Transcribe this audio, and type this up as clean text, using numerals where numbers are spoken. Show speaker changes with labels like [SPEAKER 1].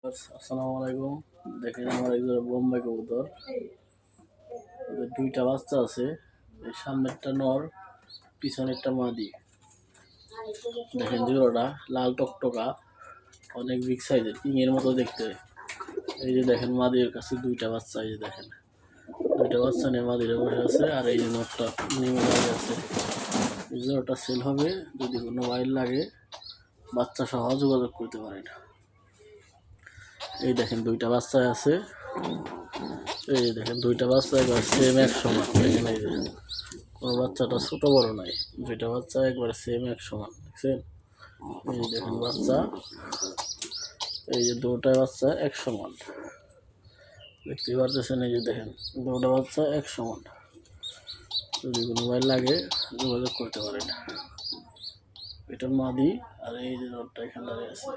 [SPEAKER 1] আসসালামু আলাইকুম। দেখেন আমার একজন বোম্বাই কবুতর, ওদের দুইটা বাচ্চা আছে। এই সামনেরটা নর, পিছনেরটা মাদি। দেখেন জোড়াটা লাল টকটকা, অনেক বিগ সাইজের, কিংয়ের মতো দেখতে। এই যে দেখেন মাদির কাছে দুইটা বাচ্চা, এই যে দেখেন দুইটা বাচ্চা নিয়ে মাদিরা বসে আছে। আর এই যে নরটা নিয়ে দাঁড়িয়ে আছে। এই জোড়াটা সেল হবে, যদি কোনো বাইর লাগে বাচ্চা সহ যোগাযোগ করতে পারেন। এই দেখেন দুইটা বাচ্চা আছে। এই দেখেন দুইটা বাচ্চা একবার সেম এক সমান। দেখেন এই যে কোনো বাচ্চাটা ছোট বড় নাই, দুইটা বাচ্চা একবার সেম এক সমান। দেখছেন? এই যে দেখেন বাচ্চা, এই যে দুটা বাচ্চা এক সমান দেখতে পারতেছেন। এই যে দেখেন দুটা বাচ্চা এক সমান। যদি কোনো ভাই লাগে যোগাযোগ করতে পারেন। এটার মাদি, আর এই যে নটটা এখানে দাঁড়িয়ে আছে।